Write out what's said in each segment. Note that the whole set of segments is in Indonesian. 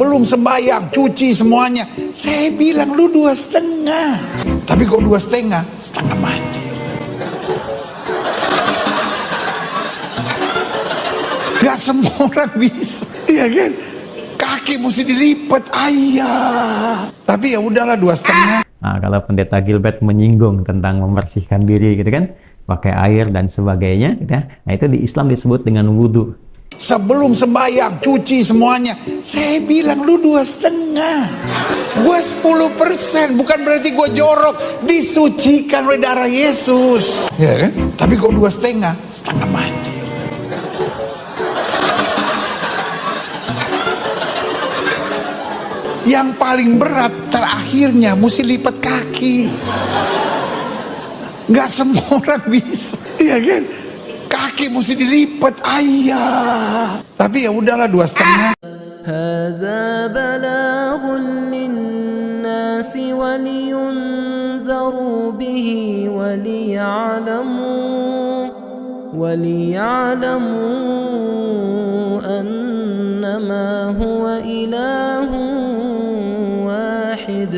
Belum sembahyang, cuci semuanya. Saya bilang lu 2,5. Tapi kok 2,5? Setengah mati. Gak semua orang bisa, iya kan? Kaki mesti dilipat, ayah. Tapi ya udahlah 2,5. Nah, kalau pendeta Gilbert menyinggung tentang membersihkan diri gitu kan, pakai air dan sebagainya, gitu ya. Nah itu di Islam disebut dengan wudhu. Sebelum sembahyang, cuci semuanya. Saya bilang lu 2,5. Gue 10%, bukan berarti gue jorok. Disucikan oleh darah Yesus, ya kan? Tapi kok 2,5? Setengah mati. Yang paling berat terakhirnya mesti lipat kaki. Nggak semua orang bisa, iya kan? Kaki mesti dilipat, ayah. Tapi ya udahlah 2,5. هذا بلاغ للناس ولينذروا به وليعلموا أنما هو إله واحد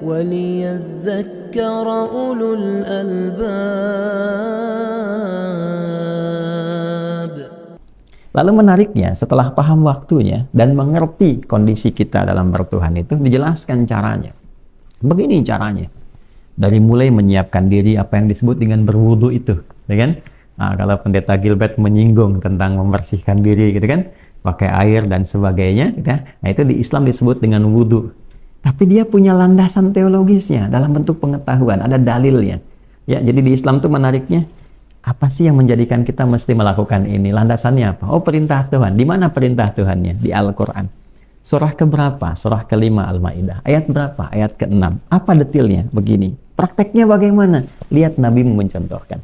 وليذكر أولو الألباب. Lalu menariknya, setelah paham waktunya dan mengerti kondisi kita dalam bertuhan itu, dijelaskan caranya. Begini caranya. Dari mulai menyiapkan diri, apa yang disebut dengan berwudu itu, ya kan? Nah, kalau pendeta Gilbert menyinggung tentang membersihkan diri, gitu kan? Pakai air dan sebagainya, gitu ya. Nah, itu di Islam disebut dengan wudu. Tapi dia punya landasan teologisnya dalam bentuk pengetahuan, ada dalilnya. Ya, jadi di Islam tuh menariknya, apa sih yang menjadikan kita mesti melakukan ini? Landasannya apa? Oh, perintah Tuhan. Di mana perintah Tuhannya? Di Al-Quran. Surah keberapa? Surah ke-5 Al-Ma'idah. Ayat berapa? Ayat ke-6. Apa detailnya? Begini. Prakteknya bagaimana? Lihat Nabi mencontohkan.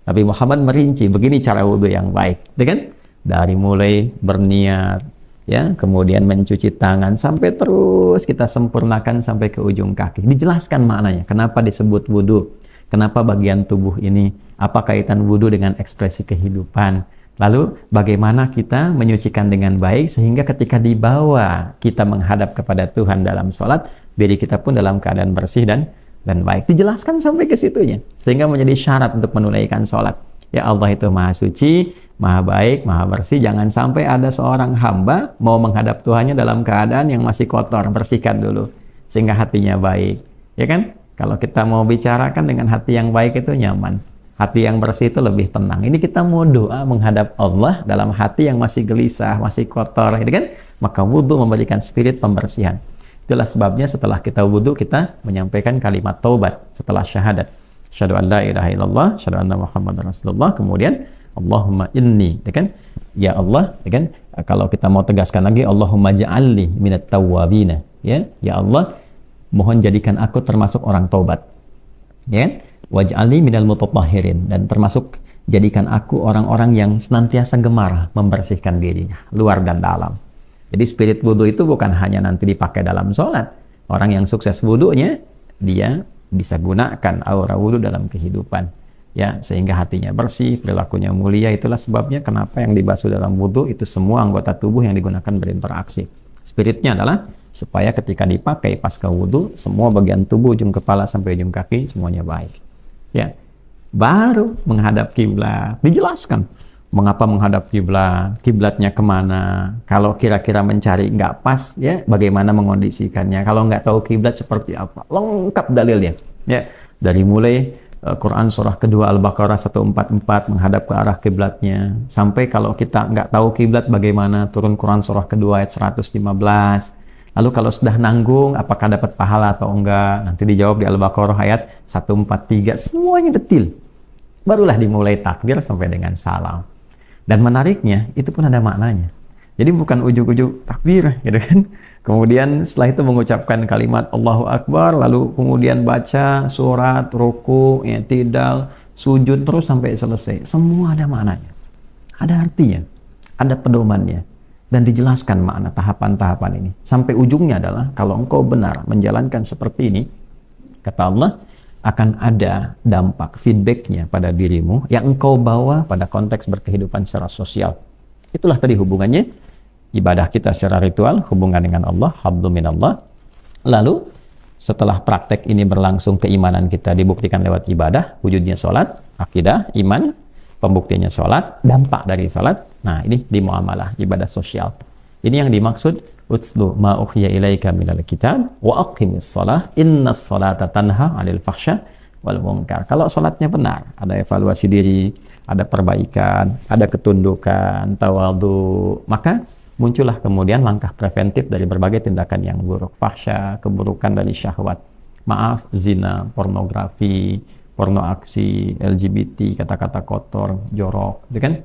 Nabi Muhammad merinci, begini cara wudhu yang baik. Kan? Dari mulai berniat, ya, kemudian mencuci tangan, sampai terus kita sempurnakan sampai ke ujung kaki. Dijelaskan maknanya. Kenapa disebut wudhu? Kenapa bagian tubuh ini? Apa kaitan wudhu dengan ekspresi kehidupan? Lalu bagaimana kita menyucikan dengan baik sehingga ketika dibawa kita menghadap kepada Tuhan dalam sholat, diri kita pun dalam keadaan bersih dan baik. Dijelaskan sampai ke situnya. Sehingga menjadi syarat untuk menunaikan sholat. Ya Allah itu maha suci, maha baik, maha bersih. Jangan sampai ada seorang hamba mau menghadap Tuhannya dalam keadaan yang masih kotor. Bersihkan dulu. Sehingga hatinya baik. Ya kan? Kalau kita mau bicarakan dengan hati yang baik itu nyaman. Hati yang bersih itu lebih tenang. Ini kita mau doa menghadap Allah dalam hati yang masih gelisah, masih kotor, gitu kan? Maka wudhu memberikan spirit pembersihan. Itulah sebabnya setelah kita wudhu, kita menyampaikan kalimat taubat setelah syahadat. Asyhadu an la ilaha illallah, asyhadu anna Muhammadar Rasulullah. Kemudian Allahumma inni, gitu kan? Ya Allah, gitu kan? Kalau kita mau tegaskan lagi, Allahumma ja'alni minat tawwabina, ya. Ya Allah, mohon jadikan aku termasuk orang taubat, ya kan? Waj'alni minal mutatahhirin, dan termasuk jadikan aku orang-orang yang senantiasa gemar membersihkan dirinya, luar dan dalam. Jadi spirit wudhu itu bukan hanya nanti dipakai dalam sholat. Orang yang sukses wudhunya, dia bisa gunakan aura wudhu dalam kehidupan, ya, sehingga hatinya bersih, perilakunya mulia. Itulah sebabnya kenapa yang dibasuh dalam wudhu itu semua anggota tubuh yang digunakan berinteraksi. Spiritnya adalah supaya ketika dipakai pasca wudhu, semua bagian tubuh, ujung kepala sampai ujung kaki, semuanya baik. Ya, baru menghadap kiblat. Dijelaskan mengapa menghadap kiblat, kiblatnya kemana. Kalau kira-kira mencari nggak pas, ya, bagaimana mengondisikannya. Kalau nggak tahu kiblat seperti apa, lengkap dalilnya. Ya, dari mulai Quran surah kedua Al-Baqarah 144 menghadap ke arah kiblatnya, sampai kalau kita nggak tahu kiblat bagaimana, turun Quran surah kedua ayat 115. Lalu kalau sudah nanggung, apakah dapat pahala atau enggak? Nanti dijawab di Al-Baqarah ayat 143. Semuanya detil. Barulah dimulai takbir sampai dengan salam. Dan menariknya, itu pun ada maknanya. Jadi bukan ujuk-ujuk takbir, gitu kan? Kemudian setelah itu mengucapkan kalimat Allahu Akbar, lalu kemudian baca surat, ruku, i'tidal, sujud terus sampai selesai. Semua ada maknanya. Ada artinya. Ada pedomannya. Dan dijelaskan makna tahapan-tahapan ini. Sampai ujungnya adalah, kalau engkau benar menjalankan seperti ini, kata Allah, akan ada dampak feedbacknya pada dirimu yang engkau bawa pada konteks berkehidupan secara sosial. Itulah tadi hubungannya ibadah kita secara ritual, hubungan dengan Allah, hablum minallah. Lalu setelah praktek ini berlangsung, keimanan kita dibuktikan lewat ibadah, wujudnya sholat, akidah, iman, pembuktiannya sholat, dampak dari sholat. Nah, ini di muamalah, ibadah sosial. Ini yang dimaksud utslu ma ukhya ilaika minal kitab wa aqimis shalah innas sholata tanha 'anil fahsya wal munkar. Kalau sholatnya benar, ada evaluasi diri, ada perbaikan, ada ketundukan, tawadhu, maka muncullah kemudian langkah preventif dari berbagai tindakan yang buruk, fahsya, keburukan dari syahwat, maaf, zina, pornografi, porno aksi, LGBT, kata-kata kotor, jorok, gitu kan?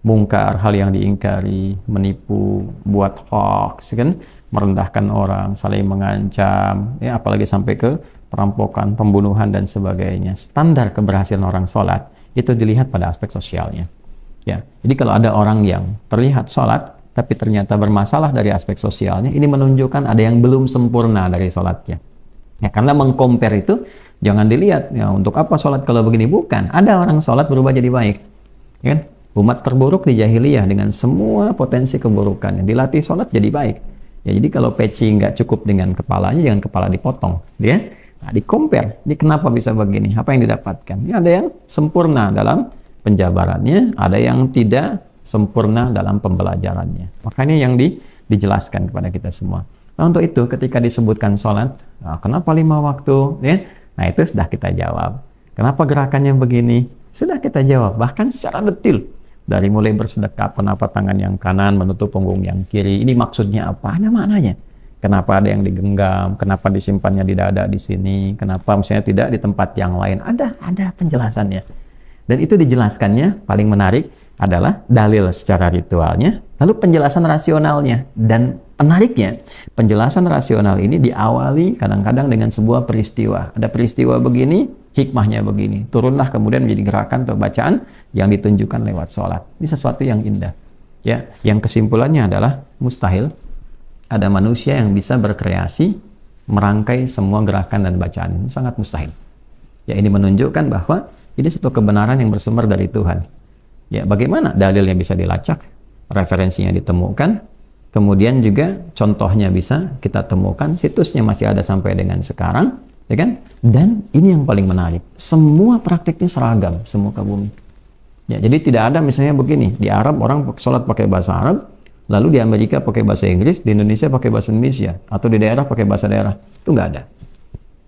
Mungkar, hal yang diingkari, menipu, buat hoax, kan? Merendahkan orang, saling mengancam, ya, apalagi sampai ke perampokan, pembunuhan, dan sebagainya. Standar keberhasilan orang sholat itu dilihat pada aspek sosialnya. Ya, jadi kalau ada orang yang terlihat sholat, tapi ternyata bermasalah dari aspek sosialnya, ini menunjukkan ada yang belum sempurna dari sholatnya. Ya, karena mengcompare itu, jangan dilihat, ya, untuk apa sholat kalau begini, bukan. Ada orang sholat berubah jadi baik. Ya kan? Umat terburuk di jahiliyah dengan semua potensi keburukannya, dilatih sholat jadi baik. Ya, jadi kalau peci nggak cukup dengan kepalanya, jangan kepala dipotong. Ya? Nah, di-compare, ini kenapa bisa begini, apa yang didapatkan. Ya, ada yang sempurna dalam penjabarannya, ada yang tidak sempurna dalam pembelajarannya. Makanya yang dijelaskan kepada kita semua. Nah, untuk itu ketika disebutkan sholat, nah, kenapa 5 waktu? Ya? Nah, itu sudah kita jawab. Kenapa gerakannya begini? Sudah kita jawab, bahkan secara detil. Dari mulai bersedekap, kenapa tangan yang kanan menutup punggung yang kiri, ini maksudnya apa? Ada maknanya. Kenapa ada yang digenggam, kenapa disimpannya di dada di sini, kenapa misalnya tidak di tempat yang lain, ada penjelasannya. Dan itu dijelaskannya, paling menarik adalah dalil secara ritualnya, lalu penjelasan rasionalnya. Dan menariknya, penjelasan rasional ini diawali kadang-kadang dengan sebuah peristiwa. Ada peristiwa begini, hikmahnya begini. Turunlah kemudian menjadi gerakan atau bacaan yang ditunjukkan lewat sholat. Ini sesuatu yang indah. Ya, yang kesimpulannya adalah mustahil ada manusia yang bisa berkreasi merangkai semua gerakan dan bacaan. Ini sangat mustahil. Ya, ini menunjukkan bahwa ini satu kebenaran yang bersumber dari Tuhan. Ya, bagaimana dalilnya bisa dilacak, referensinya ditemukan, kemudian juga contohnya bisa kita temukan, situsnya masih ada sampai dengan sekarang, ya kan? Dan ini yang paling menarik, semua praktiknya seragam, semua ke bumi. Ya, jadi tidak ada misalnya begini, di Arab orang sholat pakai bahasa Arab, lalu di Amerika pakai bahasa Inggris, di Indonesia pakai bahasa Indonesia, atau di daerah pakai bahasa daerah, itu nggak ada.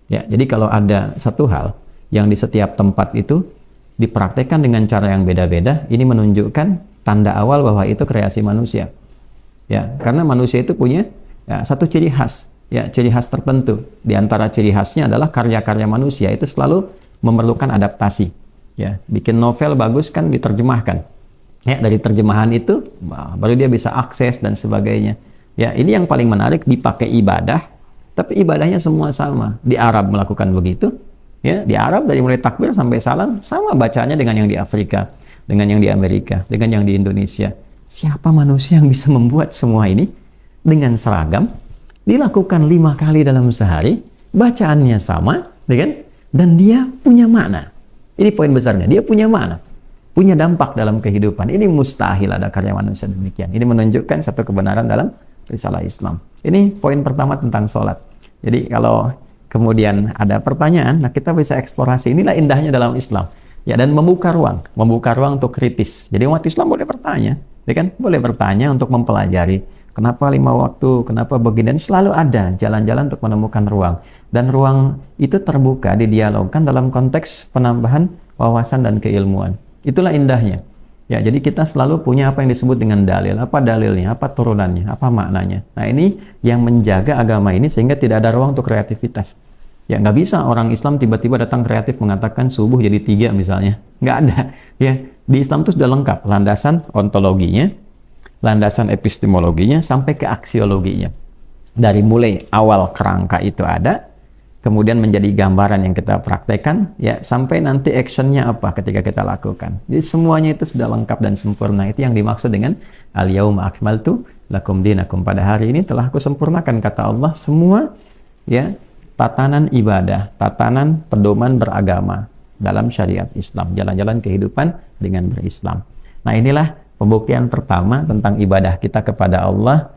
Ya, jadi kalau ada satu hal yang di setiap tempat itu dipraktekkan dengan cara yang beda-beda, ini menunjukkan tanda awal bahwa itu kreasi manusia. Ya, karena manusia itu punya satu ciri khas, ya, ciri khas tertentu. Di antara ciri khasnya adalah karya-karya manusia itu selalu memerlukan adaptasi. Ya, bikin novel bagus kan diterjemahkan. Ya, dari terjemahan itu baru dia bisa akses dan sebagainya. Ya, ini yang paling menarik, dipakai ibadah, tapi ibadahnya semua sama. Di Arab melakukan begitu. Ya, di Arab dari mulai takbir sampai salam sama bacanya dengan yang di Afrika, dengan yang di Amerika, dengan yang di Indonesia. Siapa manusia yang bisa membuat semua ini dengan seragam, dilakukan 5 kali dalam sehari, bacaannya sama, ya kan? Dan dia punya makna. Ini poin besarnya, dia punya makna, punya dampak dalam kehidupan. Ini mustahil ada karya manusia demikian. Ini menunjukkan satu kebenaran dalam risalah Islam. Ini poin pertama tentang sholat. Jadi kalau kemudian ada pertanyaan, nah kita bisa eksplorasi. Inilah indahnya dalam Islam. Ya, dan membuka ruang untuk kritis. Jadi umat Islam boleh bertanya, ya kan? Boleh bertanya untuk mempelajari. Kenapa 5 waktu? Kenapa begini? Dan selalu ada jalan-jalan untuk menemukan ruang. Dan ruang itu terbuka, didialogkan dalam konteks penambahan wawasan dan keilmuan. Itulah indahnya. Ya, jadi kita selalu punya apa yang disebut dengan dalil. Apa dalilnya? Apa turunannya? Apa maknanya? Nah, ini yang menjaga agama ini sehingga tidak ada ruang untuk kreativitas. Ya, nggak bisa orang Islam tiba-tiba datang kreatif mengatakan subuh jadi 3 misalnya. Nggak ada. Ya, di Islam itu sudah lengkap landasan ontologinya, landasan epistemologinya, sampai ke aksiologinya. Dari mulai awal kerangka itu ada, kemudian menjadi gambaran yang kita praktekkan, ya, sampai nanti actionnya apa ketika kita lakukan. Jadi semuanya itu sudah lengkap dan sempurna. Itu yang dimaksud dengan al-yauma akmaltu lakum dinakum. Pada hari ini telah aku sempurnakan, kata Allah, semua, ya, tatanan ibadah, tatanan pedoman beragama dalam syariat Islam, jalan-jalan kehidupan dengan berislam. Nah, inilah Pembuktian pertama tentang ibadah kita kepada Allah